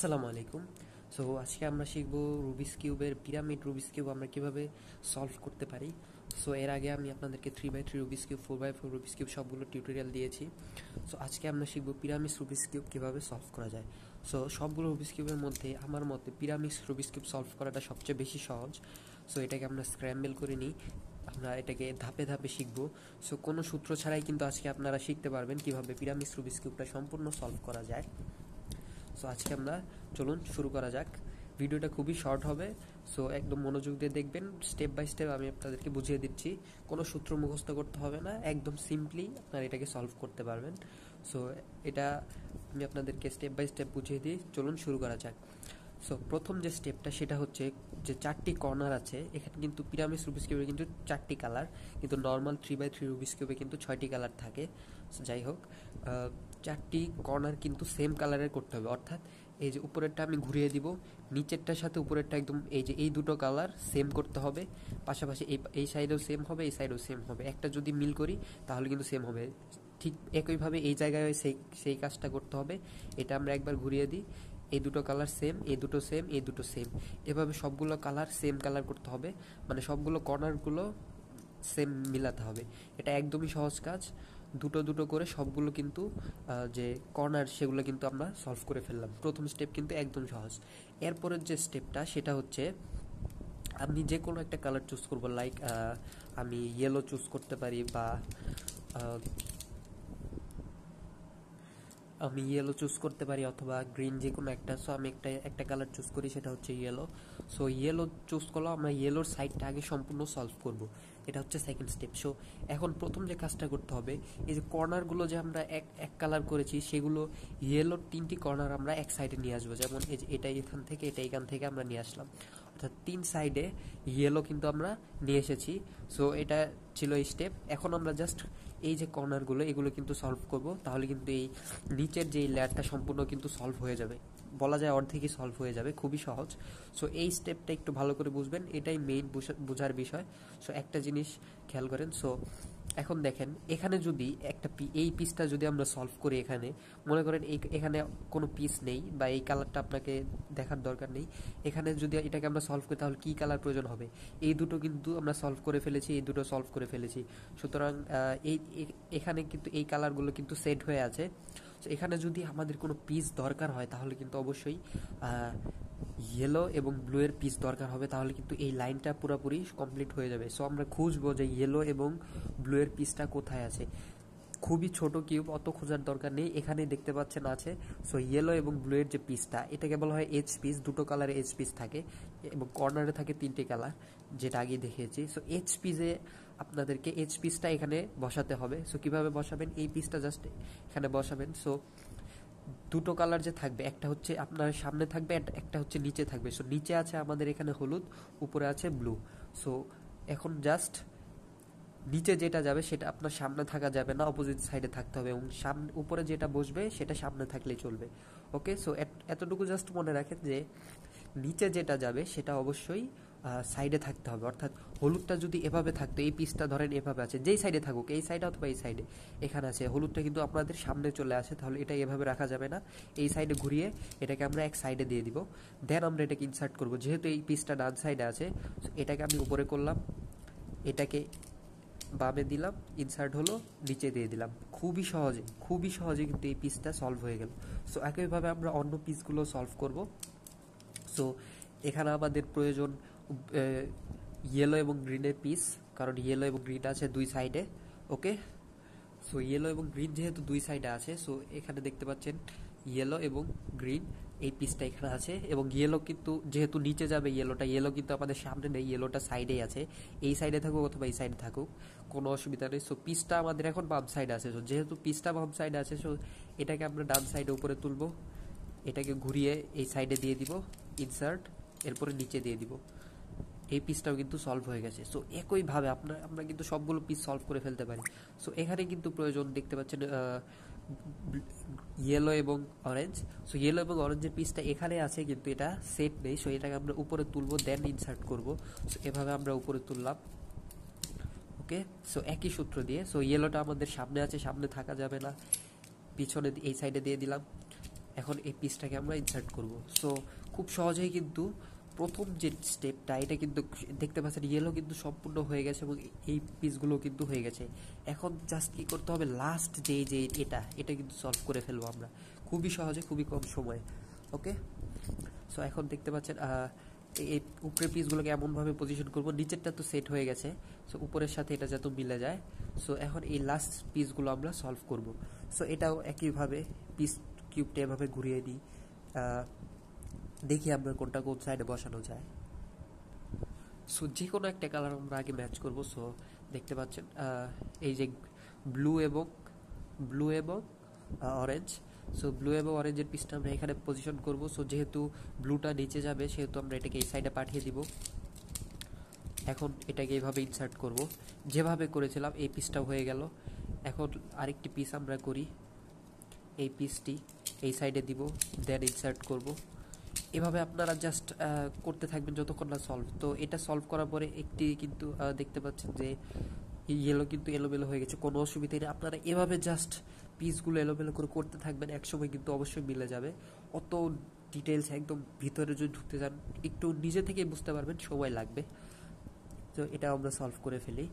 আসসালামু আলাইকুম। সো আজকে আমরা শিখব রুবিক্স কিউবের পিরামিড রুবিক্স কিউব আমরা কিভাবে সলভ করতে পারি। সো এর আগে আমি আপনাদেরকে 3x3 Rubik's cube, 4x4 Rubik's cube সবগুলো টিউটোরিয়াল দিয়েছি। সো আজকে আমরা শিখব পিরামিড রুবিক্স কিউব কিভাবে সলভ করা যায়। সো সবগুলো রুবিক্স কিউবের মধ্যে আমার মতে পিরামিড রুবিক্স কিউব সলভ করাটা সবচেয়ে বেশি সহজ। সো এটাকে আমরা স্ক্র্যাম্বল করে নিই, আমরা এটাকে ধাপে ধাপে শিখব। সো কোনো সূত্র ছাড়াই কিন্তু আজকে আপনারা শিখতে পারবেন কিভাবে পিরামিড রুবিক্স কিউবটা সম্পূর্ণ সলভ করা যায়। সো আজকে আমরা চলুন শুরু করা যাক। ভিডিওটা খুবই শর্ট হবে, সো একদম মনোযোগ দিয়ে দেখবেন। স্টেপ বাই স্টেপ আমি আপনাদেরকে বুঝিয়ে দিচ্ছি, কোনো সূত্র মুখস্থ করতে হবে না, একদম সিম্পলি আপনারা এটাকে সলভ করতে পারবেন। সো এটা আমি আপনাদেরকে স্টেপ বাই স্টেপ বুঝিয়ে দিই, চলুন শুরু করা যাক। সো প্রথম যে স্টেপটা সেটা হচ্ছে যে চারটি কর্নার আছে এখানে, কিন্তু পিরামিড রুবিক্স কিউবে কিন্তু চারটি কালার, কিন্তু নর্মাল 3x3 রুবিক্স কিউবে কিন্তু 6টি কালার থাকে। যাই হোক, চারটি কর্নার কিন্তু সেম কালারের করতে হবে, অর্থাৎ এই যে উপরেরটা আমি ঘুরিয়ে দিব, নিচেরটার সাথে উপরেরটা একদম এই যে এই দুটো কালার সেম করতে হবে, পাশাপাশি এই সাইডেও সেম হবে, এই সাইডেও সেম হবে। একটা যদি মিল করি তাহলে কিন্তু সেম হবে। ঠিক একইভাবে এই জায়গায় সেই কাজটা করতে হবে। এটা আমরা একবার ঘুরিয়ে দিই, এই দুটো কালার সেম, এই দুটো সেম, এই দুটো সেম, এভাবে সবগুলো কালার সেম কালার করতে হবে, মানে সবগুলো কর্নারগুলো সেম মিলাতে হবে। এটা একদমই সহজ কাজ। দুটো দুটো করে সবগুলো কিন্তু যে কর্নার সেগুলো কিন্তু আমরা সলভ করে ফেললাম। প্রথম স্টেপ কিন্তু একদম সহজ। এরপরের যে স্টেপটা সেটা হচ্ছে আমি যে কোনো একটা কালার চুজ করব, লাইক আমি ইয়েলো চুজ করতে পারি, বা আমি ইয়েলো চুজ করতে পারি অথবা গ্রিন, যে কোনো একটা। সো আমি একটা কালার চুজ করি, সেটা হচ্ছে ইয়েলো। সো ইয়েলো চুজ করলে আমরা ইয়েলোর সাইডটা আগে সম্পূর্ণ সলভ করব, এটা হচ্ছে সেকেন্ড স্টেপ। সো এখন প্রথম যে কাজটা করতে হবে, এই যে কর্নারগুলো যে আমরা এক কালার করেছি সেগুলো ইয়েলোর 3টি কর্নার আমরা এক সাইডে নিয়ে আসবো। যেমন এই যে এটা এখান থেকে, এটা এখান থেকে আমরা নিয়ে আসলাম, অর্থাৎ 3 সাইডে ইয়েলো কিন্তু আমরা নিয়ে এসেছি। সো এটা ছিল এই স্টেপ। এখন আমরা জাস্ট এই যে কর্নারগুলো এগুলো কিন্তু সলভ করব, তাহলে কিন্তু এই নিচের যে লেয়ারটা সম্পূর্ণ কিন্তু সলভ হয়ে যাবে, বলা যায় অর্ধেকই সলভ হয়ে যাবে, খুবই সহজ। সো এই স্টেপটা একটু ভালো করে বুঝবেন, এটাই মেইন বোঝার বিষয়। সো একটা জিনিস খেয়াল করেন। সো এখন দেখেন, এখানে যদি এই পিসটা যদি আমরা সলভ করি, এখানে মনে করেন এখানে কোনো পিস নেই, বা এই কালারটা আপনাকে দেখার দরকার নেই। এখানে যদি এটাকে আমরা সলভ করি তাহলে কি কালার প্রয়োজন হবে? এই দুটো কিন্তু আমরা সলভ করে ফেলেছি, এই দুটো সলভ করে ফেলেছি। সুতরাং এখানে কিন্তু এই কালারগুলো কিন্তু সেট হয়ে আছে। তো এখানে যদি আমাদের কোনো পিস দরকার হয় তাহলে কিন্তু অবশ্যই ইয়েলো এবং ব্লু এর পিস দরকার হবে, তাহলে কিন্তু এই লাইনটা পুরোপুরি কমপ্লিট হয়ে যাবে। সো আমরা খুঁজবো যে ইয়েলো এবং ব্লু এর পিসটা কোথায় আছে। খুবই ছোট কিউব, অত খোঁজার দরকার নেই, এখানেই দেখতে পাচ্ছেন আছে। সো ইয়েলো এবং ব্লু এর যে পিসটা, এটাকে বলা হয় এজ পিস। দুটো কালারে এজ পিস থাকে এবং কর্নারে থাকে 3টে কালার, যেটা আগে দেখিয়েছি। সো এজ পিসে আপনাদেরকে এজ পিসটা এখানে বসাতে হবে। সো কিভাবে বসাবেন? এই পিসটা জাস্ট এখানে বসাবেন। সো দুটো কালার যে থাকবে, একটা হচ্ছে আপনার সামনে থাকবে, একটা হচ্ছে নিচে থাকবে। সো নিচে আছে আমাদের এখানে হলুদ, উপরে আছে ব্লু। সো এখন জাস্ট নিচে যেটা যাবে সেটা আপনার সামনে থাকা যাবে না, অপোজিট সাইডে থাকতে হবে, এবং সামনে উপরে যেটা বসবে সেটা সামনে থাকলেই চলবে। ওকে, সো এতটুকু জাস্ট মনে রাখেন যে নিচে যেটা যাবে সেটা অবশ্যই সাইডে থাকতে হবে। অর্থাৎ হলুদটা যদি এভাবে থাকতো, এই পিসটা ধরেন এভাবে আছে, যেই সাইডে থাকুক, এই সাইডে অথবা এই সাইডে, এখানে আছে হলুদটা কিন্তু আপনাদের সামনে চলে আসে, তাহলে এটা এভাবে রাখা যাবে না। এই সাইডে ঘুরিয়ে এটাকে আমরা এক সাইডে দিয়ে দিব, দেন আমরা এটাকে ইনসার্ট করব। যেহেতু এই পিসটা ডান সাইডে আছে, এটাকে আমি উপরে করলাম, এটাকে বামে দিলাম, ইনসার্ট হলো, নিচে দিয়ে দিলাম। খুবই সহজে কিন্তু এই পিসটা সলভ হয়ে গেল। সো একইভাবে আমরা অন্য পিসগুলো সলভ করব। সো এখানে আমাদের প্রয়োজন ইয়েলো এবং গ্রিনের পিস, কারণ ইয়েলো এবং গ্রিন আছে দুই সাইডে। ওকে, সো ইয়েলো এবং গ্রিন যেহেতু দুই সাইডে আছে, সো এখানে দেখতে পাচ্ছেন ইয়েলো এবং গ্রিন এই পিসটা এখানে আছে, এবং ইয়েলো কিন্তু যেহেতু নিচে যাবে, ইয়েলো কিন্তু আমাদের সামনে নেই, ইয়েলোটা সাইডেই আছে। এই সাইডে থাকুক অথবা এই সাইডে থাকুক, কোনো অসুবিধা নেই। সো পিসটা আমাদের এখন বাম সাইডে আছে। সো যেহেতু পিসটা বাম সাইডে আছে, সো এটাকে আমরা ডান সাইডে উপরে তুলবো, এটাকে ঘুরিয়ে এই সাইডে দিয়ে দিব, ইনসার্ট, এরপরে নিচে দিয়ে দিব। এই পিসটাও কিন্তু সলভ হয়ে গেছে। সো একইভাবে আমরা কিন্তু সবগুলো পিস সলভ করে ফেলতে পারি। সো এখানে কিন্তু প্রয়োজন, দেখতে পাচ্ছেন ইয়েলো এবং অরেঞ্জ। সো ইয়েলো এবং অরেঞ্জের পিসটা এখানে আছে, কিন্তু এটা সেট নেই। সো এটাকে আমরা উপরে তুলবো, দেন ইনসার্ট করব। সো এভাবে আমরা উপরে তুললাম। ওকে, সো একই সূত্র দিয়ে, সো ইয়েলোটা আমাদের সামনে আছে, সামনে থাকা যাবে না, পিছনে এই সাইডে দিয়ে দিলাম, এখন এই পিসটাকে আমরা ইনসার্ট করব। সো খুব সহজেই কিন্তু প্রথম যে স্টেপটা এটা কিন্তু দেখতে পাচ্ছেন ইয়েলো কিন্তু সম্পূর্ণ হয়ে গেছে এবং এই পিসগুলো কিন্তু হয়ে গেছে। এখন জাস্ট কি করতে হবে, লাস্ট যে এটা কিন্তু সলভ করে ফেলবো আমরা খুবই সহজে, খুবই কম সময়ে। ওকে, সো এখন দেখতে পাচ্ছেন এই উপরের পিসগুলোকে এমনভাবে পজিশন করব, নিচেরটা তো সেট হয়ে গেছে, সো উপরের সাথে এটা যাতে মিলে যায়। সো এখন এই লাস্ট পিসগুলো আমরা সলভ করব। সো এটাও একইভাবে পিস কিউবটা এভাবে ঘুরিয়ে দিই, দেখি আমরা কোনটা কোন সাইডে বসানো যায়। সো যে কোনো একটা কালার আমরা আগে ম্যাচ করব। সো দেখতে পাচ্ছেন এই যে ব্লু এবং অরেঞ্জ। সো ব্লু এবং অরেঞ্জের পিসটা আমরা এখানে পজিশন করব। সো যেহেতু ব্লুটা নিচে যাবে সেহেতু আমরা এটাকে এই সাইডে পাঠিয়ে দিব। এখন এটাকে এইভাবে ইনসার্ট করব, যেভাবে করেছিলাম এই পিসটা হয়ে গেল। এখন আরেকটি পিস আমরা করি, এই পিসটি এই সাইডে দিব, দেন ইনসার্ট করব। এভাবে আপনারা জাস্ট করতে থাকবেন যতক্ষণ না সলভ। তো এটা সলভ করার পরে একটি কিন্তু দেখতে পাচ্ছেন যে ইয়েলো কিন্তু এলোমেলো হয়ে গেছে, কোনো অসুবিধা নেই। আপনারা এভাবে জাস্ট পিসগুলো এলোমেলো করে করতে থাকবেন, একসময় কিন্তু অবশ্যই মিলে যাবে। অত ডিটেলস একদম ভিতরে যদি ঢুকতে যান একটু নিজে থেকেই বুঝতে পারবেন, সময় লাগবে। তো এটা আমরা সলভ করে ফেলি।